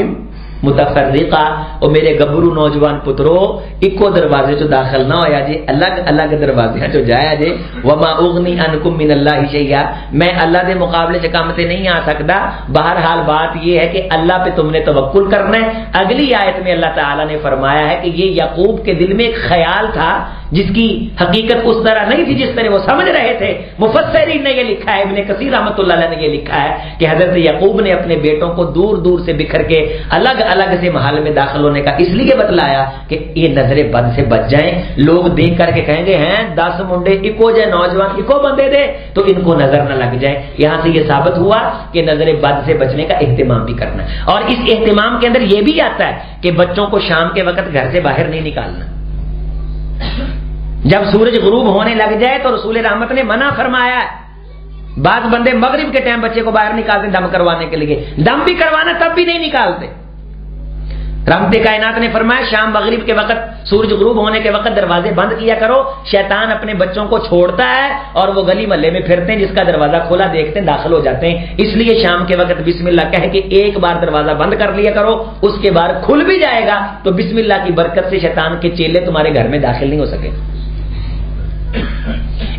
متفرقہ۔ اور میرے گبرو نوجوان پترو، اکو دروازے چ داخل نہ ہویا جے، الگ الگ دروازے چ جایا جے۔ وما اغنی عنکم من اللہ شیئا، میں اللہ دے مقابلے چ کام تے نہیں آ سکتا۔ بہرحال بات یہ ہے کہ اللہ پہ تم نے توکل کرنا ہے۔ اگلی آیت میں اللہ تعالیٰ نے فرمایا ہے کہ یہ یعقوب کے دل میں ایک خیال تھا جس کی حقیقت اس طرح نہیں تھی جس طرح وہ سمجھ رہے تھے۔ مفسرین نے یہ لکھا ہے، ابن کثیر رحمۃ اللہ علیہ نے یہ لکھا ہے کہ حضرت یعقوب نے اپنے بیٹوں کو دور دور سے بکھر کے الگ الگ سے محل میں داخل ہونے کا اس لیے بتلایا کہ یہ نظر بد سے بچ جائیں۔ لوگ دیکھ کر کے کہیں گے ہیں 10 منڈے اکو جائے نوجوان اکو بندے دے، تو ان کو نظر نہ لگ جائے۔ یہاں سے یہ ثابت ہوا کہ نظر بد سے بچنے کا اہتمام بھی کرنا ہے، اور اس اہتمام کے اندر یہ بھی آتا ہے کہ بچوں کو شام کے وقت گھر سے باہر نہیں نکالنا۔ جب سورج غروب ہونے لگ جائے تو رسول رحمت نے منع فرمایا ہے۔ بعض بندے مغرب کے ٹائم بچے کو باہر نکالتے دم کروانے کے لیے، دم بھی کروانا تب بھی نہیں نکالتے۔ رحمت کائنات نے فرمایا شام مغرب کے وقت، سورج غروب ہونے کے وقت دروازے بند کیا کرو، شیطان اپنے بچوں کو چھوڑتا ہے اور وہ گلی محلے میں پھرتے ہیں، جس کا دروازہ کھولا دیکھتے ہیں داخل ہو جاتے ہیں۔ اس لیے شام کے وقت بسم اللہ کہہ کے ایک بار دروازہ بند کر لیا کرو، اس کے بعد کھل بھی جائے گا تو بسم اللہ کی برکت سے شیطان کے چیلے تمہارے گھر میں داخل نہیں ہو سکے۔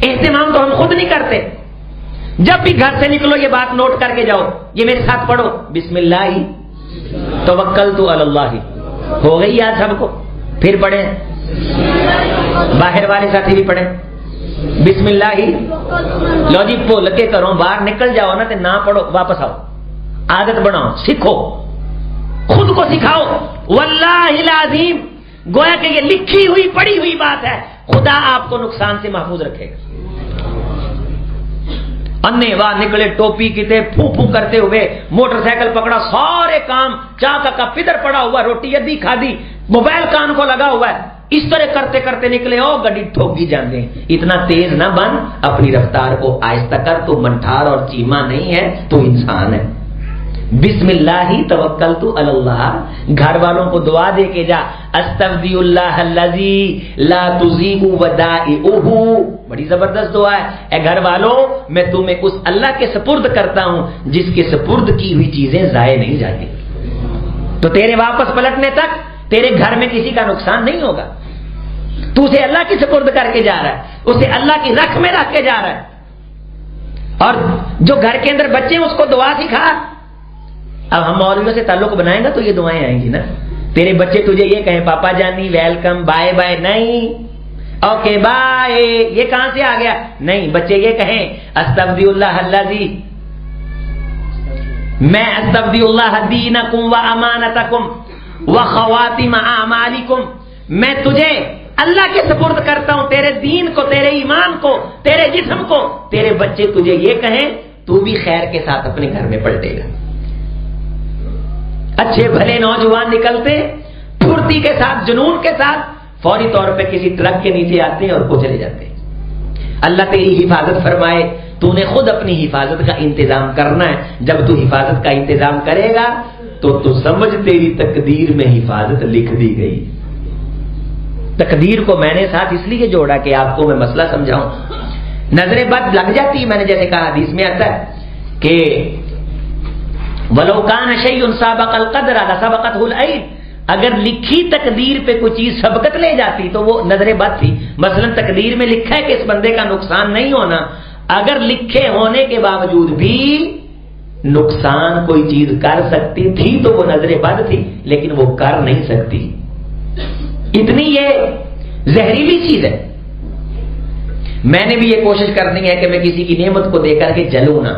اہتمام تو ہم خود نہیں کرتے۔ جب بھی گھر سے نکلو یہ بات نوٹ کر کے جاؤ، یہ میرے ساتھ پڑھو، بسم اللہ توکلت علی اللہ۔ ہو گئی یاد سب کو؟ پھر پڑھیں، باہر والے ساتھی بھی پڑھیں بسم اللہ۔ لو جی بھول کے کرو، باہر نکل جاؤ نا تو نہ پڑھو، واپس آؤ، عادت بناؤ، سیکھو، خود کو سکھاؤ۔ واللہ العظیم، گویا کہ یہ لکھی ہوئی پڑھی ہوئی بات ہے، خدا آپ کو نقصان سے محفوظ رکھے گا۔ انے واہ نکلے ٹوپی کیتے پھو پھو کرتے ہوئے، موٹر سائیکل پکڑا، سارے کام، چاہ کا کپ ادھر پڑا ہوا، روٹی ادھی کھادی، موبائل کان کو لگا ہوا ہے، اس طرح کرتے کرتے نکلے ہو، گڈی ٹھوکی جاندے۔ اتنا تیز نہ بن، اپنی رفتار کو آہستہ کر، تو منٹھار اور چیما نہیں ہے، تو انسان ہے۔ بسم اللہ توکلت علی اللہ، گھر والوں کو دعا دے کے جا، استودع اللہ الذی لا تضیع ودائعہ، بڑی زبردست دعا ہے۔ اے گھر والوں، میں تمہیں اس اللہ کے سپرد کرتا ہوں جس کے سپرد کی ہوئی چیزیں ضائع نہیں جاتی، تو تیرے واپس پلٹنے تک تیرے گھر میں کسی کا نقصان نہیں ہوگا۔ تو اسے اللہ کی سپرد کر کے جا رہا ہے، اسے اللہ کی رکھ میں رکھ کے جا رہا ہے۔ اور جو گھر کے اندر بچے ہیں اس کو دعا سکھا۔ اب ہم مولویوں سے تعلق بنائیں گا تو یہ دعائیں آئیں گی نا۔ تیرے بچے تجھے یہ کہیں پاپا جانی ویلکم بائے بائے، نہیں، اوکے بائے، یہ کہاں سے آ گیا؟ نہیں، بچے یہ کہیں استودع اللہ الذی، میں استودع اللہ دینکم و امانتکم و خواتم اعمالکم، میں تجھے اللہ کے سپرد کرتا ہوں، تیرے دین کو، تیرے ایمان کو، تیرے جسم کو۔ تیرے بچے تجھے یہ کہیں، تو بھی خیر کے ساتھ اپنے گھر میں پلٹے گا۔ اچھے بھلے نوجوان نکلتے پھرتی کے ساتھ، جنون کے ساتھ، فوری طور پہ کسی ٹرک کے نیچے آتے ہیں اور وہ چلے جاتے ہیں۔ اللہ تیری حفاظت فرمائے، تو نے خود اپنی حفاظت کا انتظام کرنا ہے. جب تو حفاظت کا انتظام کرے گا تو سمجھ تیری تقدیر میں حفاظت لکھ دی گئی. تقدیر کو میں نے ساتھ اس لیے جوڑا کہ آپ کو میں مسئلہ سمجھاؤں. نظر بد لگ جاتی ہے، میں نے جیسے کہا حدیث میں آتا ہے کہ وَلَوْ كَانَ شَيْءٌ سَابَقَ الْقَدْرَ لَسَبَقَتْهُ الْعَيْنُ، اگر لکھی تقدیر پہ کوئی چیز سبقت لے جاتی تو وہ نظر بد تھی. مثلا تقدیر میں لکھا ہے کہ اس بندے کا نقصان نہیں ہونا، اگر لکھے ہونے کے باوجود بھی نقصان کوئی چیز کر سکتی تھی تو وہ نظر بد تھی، لیکن وہ کر نہیں سکتی. اتنی یہ زہریلی چیز ہے. میں نے بھی یہ کوشش کرنی ہے کہ میں کسی کی نعمت کو دے کر کے جلوں نہ،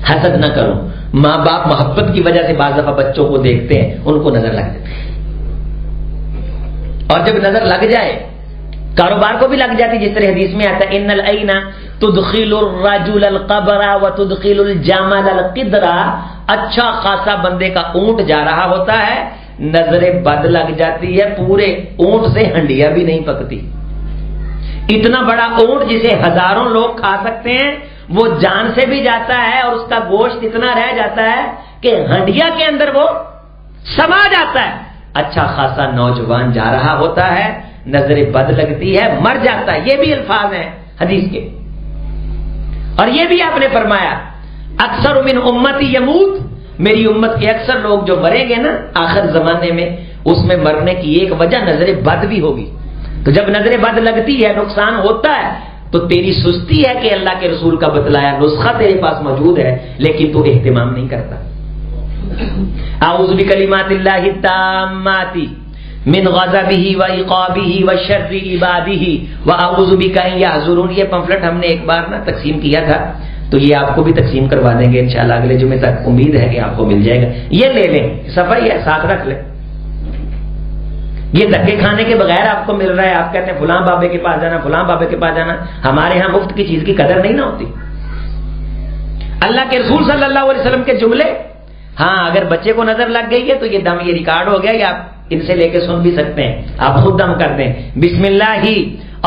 حسد نہ کروں. ماں باپ محبت کی وجہ سے بعض دفعہ بچوں کو دیکھتے ہیں، ان کو نظر لگ جاتی ہے، اور جب نظر لگ جائے کاروبار کو بھی لگ جاتی. جس طرح حدیث میں آتا ہے ان العین تدخل الرجل القبر وتدخل الجمل القدر، اچھا خاصا بندے کا اونٹ جا رہا ہوتا ہے، نظر بد لگ جاتی ہے، پورے اونٹ سے ہنڈیا بھی نہیں پکتی. اتنا بڑا اونٹ جسے ہزاروں لوگ کھا سکتے ہیں وہ جان سے بھی جاتا ہے، اور اس کا گوشت اتنا رہ جاتا ہے کہ ہنڈیا کے اندر وہ سما جاتا ہے. اچھا خاصا نوجوان جا رہا ہوتا ہے، نظر بد لگتی ہے، مر جاتا ہے. یہ بھی الفاظ ہیں حدیث کے. اور یہ بھی آپ نے فرمایا اکثر من امتی یموت، میری امت کے اکثر لوگ جو مریں گے نا آخر زمانے میں، اس میں مرنے کی ایک وجہ نظر بد بھی ہوگی. تو جب نظر بد لگتی ہے، نقصان ہوتا ہے، تو تیری سستی ہے کہ اللہ کے رسول کا بتلایا نسخہ تیرے پاس موجود ہے لیکن تو اہتمام نہیں کرتا. اعوذ بکلمات اللہ التامات من غضبہ وعقابہ وشر عبادہ واعوذ بک ان یحضرون. یہ پمفلٹ ہم نے ایک بار نا تقسیم کیا تھا، تو یہ آپ کو بھی تقسیم کروا دیں گے انشاءاللہ اگلے جمعے تک. امید ہے کہ آپ کو مل جائے گا. یہ لے لیں، صفائی ہے، ساتھ رکھ لیں. یہ دھکے کھانے کے بغیر آپ کو مل رہا ہے. آپ کہتے ہیں فلاں بابے کے پاس جانا، فلاں بابے کے پاس جانا. ہمارے ہاں مفت کی چیز کی قدر نہیں نہ ہوتی. اللہ کے رسول صلی اللہ علیہ وسلم کے جملے، ہاں اگر بچے کو نظر لگ گئی ہے تو یہ دم، یہ ریکارڈ ہو گیا، یا آپ ان سے لے کے سن بھی سکتے ہیں. آپ خود دم کر دیں بسم اللہ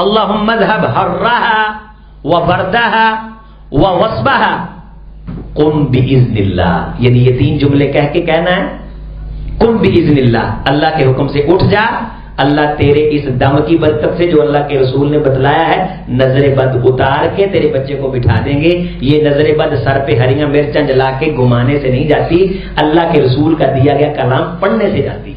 اللہم اذھب حرھا وبردھا ووصبھا قم باذن اللہ. یعنی یہ تین جملے کہہ کے کہنا ہے قم باذن اللہ، اللہ کے حکم سے اٹھ جا. اللہ تیرے اس دم کی برکت سے جو اللہ کے رسول نے بتلایا ہے نظر بد اتار کے تیرے بچے کو بٹھا دیں گے. یہ نظر بد سر پہ ہریاں مرچاں جلا کے گھمانے سے نہیں جاتی، اللہ کے رسول کا دیا گیا کلام پڑھنے سے جاتی.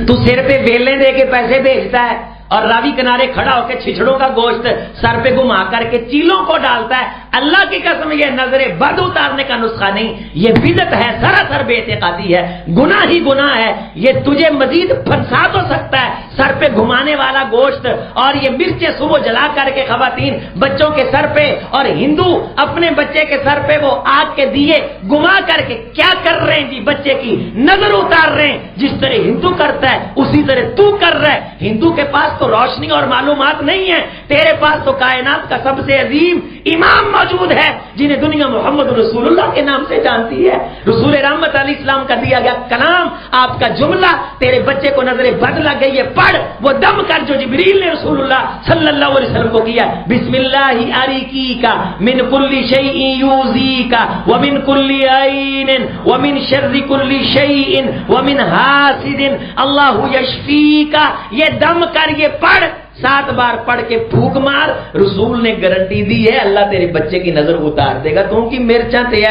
تو سر پہ بیلنے دے کے پیسے بھیجتا ہے اور راوی کنارے کھڑا ہو کے چھچڑوں کا گوشت سر پہ گھما کر کے چیلوں کو ڈالتا ہے. اللہ کی قسم یہ نظر بد اتارنے کا نسخہ نہیں، یہ بدعت ہے، سراسر بے اعتقادی ہے، گناہ ہی گناہ ہے. یہ تجھے مزید فساد ہو سکتا ہے. سر پہ گھمانے والا گوشت اور یہ مرچیں صبح جلا کر کے خواتین بچوں کے سر پہ، اور ہندو اپنے بچے کے سر پہ وہ آگ کے دیے گھما کر کے کیا کر رہے ہیں جی؟ بچے کی نظر اتار رہے ہیں. جس طرح ہندو کرتا ہے اسی طرح تو کر رہا ہے. ہندو کے پاس تو روشنی اور معلومات نہیں ہے، تیرے پاس تو کائنات کا سب سے عظیم امام موجود ہے جنہیں دنیا محمد رسول اللہ کے نام سے جانتی ہے. رسول رحمت علیہ السلام کا دیا گیا کلام، آپ کا جملہ تیرے بچے کو نظر بد لگ گئی ہے، پڑھ وہ دم کر جو جبریل نے رسول اللہ صلی اللہ علیہ وسلم کو کیا. بسم اللہ اریکیکا من کل شیء یوزیکا ومن کل عین ومن شر کل شیء ومن حاسد اللہ یشفیکا. یہ دم کر، یہ پڑھ، 7 بار پڑھ کے پھونک مار. رسول نے گارنٹی دی ہے اللہ تیرے بچے کی نظر اتار دے گا. تو ان کی مرچاں تے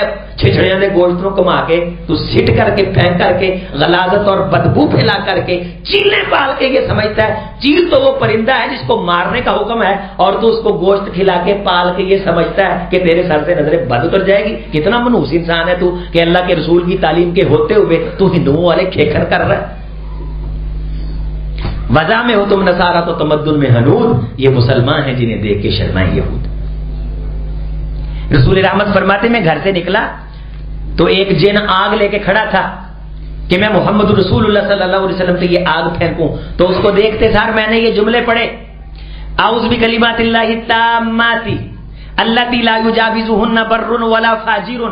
چھچڑیاں دے گوشتوں کما کے تو سٹ کر کے پھینک کر کے غلاظت اور بدبو پھیلا کر کے چیلیں پال کے یہ سمجھتا ہے چیل تو وہ پرندہ ہے جس کو مارنے کا حکم ہے، اور تو اس کو گوشت کھلا کے پال کے یہ سمجھتا ہے کہ تیرے سر سے نظر بد اتر جائے گی. کتنا منحوس انسان ہے تو کہ اللہ کے رسول کی تعلیم کے ہوتے ہوئے تو ہندوؤں والے کھیکھر کر رہا ہے. وجہ میں ہو تم نصارہ تو تمدن میں ہنود. یہ مسلمان ہیں جنہیں دیکھ کے شرمائے یہود. رسول رحمت فرماتے میں گھر سے نکلا تو ایک جن آگ لے کے کھڑا تھا کہ میں محمد رسول اللہ صلی اللہ علیہ وسلم پہ یہ آگ پھینکوں. تو اس کو دیکھتے سار میں نے یہ جملے پڑھے اعوذ بکلمات اللہ التامات اللاتی لا یجاوزہن بر ولا فاجر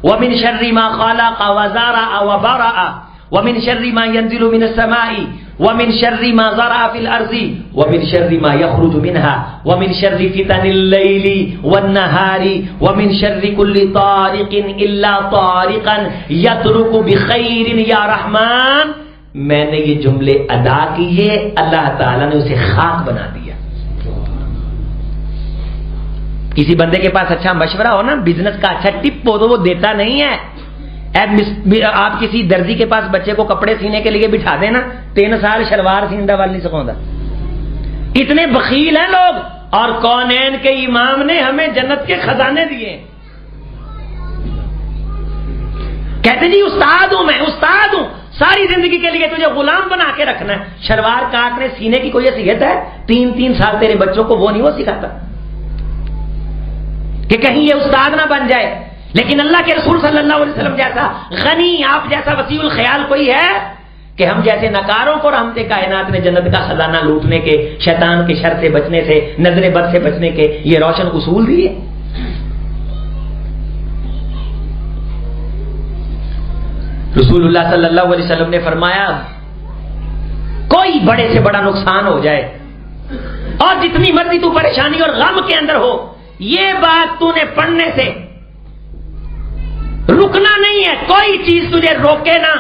ومن شر ما خلق وزرع وبرأ ومن شر ما ينزل من السماء ومن شر ما ذرأ في الارض ومن شر ما يخرج منها ومن شر فتن الليل والنهار ومن شر كل طارق الا طارقا يترك بخير يا رحمن. میں نے یہ جملے ادا کیے، اللہ تعالیٰ نے اسے خاک بنا دیا. کسی بندے کے پاس اچھا مشورہ ہو نا، بزنس کا اچھا ٹپ ہو تو وہ دیتا نہیں ہے. آپ کسی درزی کے پاس بچے کو کپڑے سینے کے لیے بٹھا دینا، 3 سال شلوار سیندا وال نہیں سکھاؤں. اتنے بخیل ہیں لوگ. اور کونین کے امام نے ہمیں جنت کے خزانے دیے. کہتے جی استاد ہوں میں، استاد ہوں، ساری زندگی کے لیے تجھے غلام بنا کے رکھنا ہے. شلوار کاٹنے سینے کی کوئی حیثیت ہے؟ 3 سال تیرے بچوں کو وہ نہیں وہ سکھاتا کہ کہیں یہ استاد نہ بن جائے. لیکن اللہ کے رسول صلی اللہ علیہ وسلم جیسا غنی، آپ جیسا وسیع الخیال کوئی ہے کہ ہم جیسے نکاروں کو رحمت کائنات نے جنت کا خزانہ لوٹنے کے، شیطان کے شر سے بچنے سے، نظر بد سے بچنے کے یہ روشن اصول دیے. رسول اللہ صلی اللہ علیہ وسلم نے فرمایا کوئی بڑے سے بڑا نقصان ہو جائے اور جتنی مرضی تو پریشانی اور غم کے اندر ہو، یہ بات تو نے پڑھنے سے رکنا نہیں ہے. کوئی چیز تجھے روکے نہ،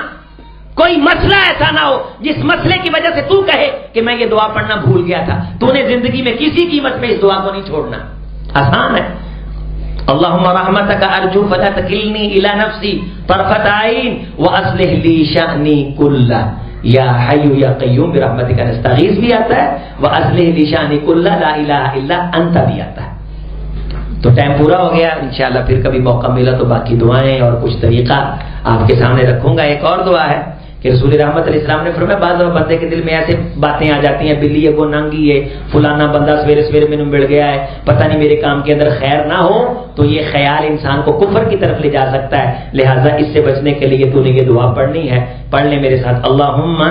کوئی مسئلہ ایسا نہ ہو جس مسئلے کی وجہ سے تو کہے کہ میں یہ دعا پڑھنا بھول گیا تھا. تو نے زندگی میں کسی قیمت پہ اس دعا کو نہیں چھوڑنا. آسان ہے. اللہم رحمتک ارجو فلا تکلنی الی نفسی طرفۃ عین واصلح لی شأنی کلہ یا حی یا قیوم برحمتک نستغیث بھی آتا ہے، واصلح لی شأنی کلہ لا الہ الا انت بھی آتا ہے. تو ٹائم پورا ہو گیا. انشاءاللہ پھر کبھی موقع ملا تو باقی دعائیں اور کچھ طریقہ آپ کے سامنے رکھوں گا. ایک اور دعا ہے کہ رسول رحمت علیہ السلام نے فرمایا بعض بندے کے دل میں ایسے باتیں آ جاتی ہیں، بلی ہے وہ ننگی ہے، فلانا بندہ سویرے سویرے میں مل گیا ہے، پتہ نہیں میرے کام کے اندر خیر نہ ہو، تو یہ خیال انسان کو کفر کی طرف لے جا سکتا ہے. لہٰذا اس سے بچنے کے لیے تو نے یہ دعا پڑھنی ہے. پڑھ لیں میرے ساتھ. اللہم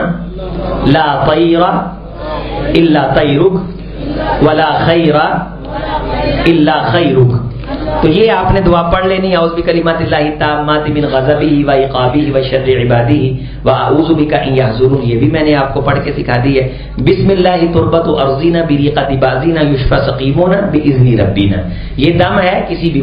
لا طیر الا طیرک ولا خیر الا خیرک. تو یہ آپ نے دعا پڑھ لینی. اعوذ بکلمات اللہ التامات من غضبہ و عقابہ و شر عبادہ و اعوذ بک ان یحضرون. یہ بھی میں نے آپ کو پڑھ کے سکھا دی ہے. بسم اللہ تربت ارضینا بریقۃ بازینا یشفی سقیمونا باذن ربینا. یہ دم ہے کسی بھی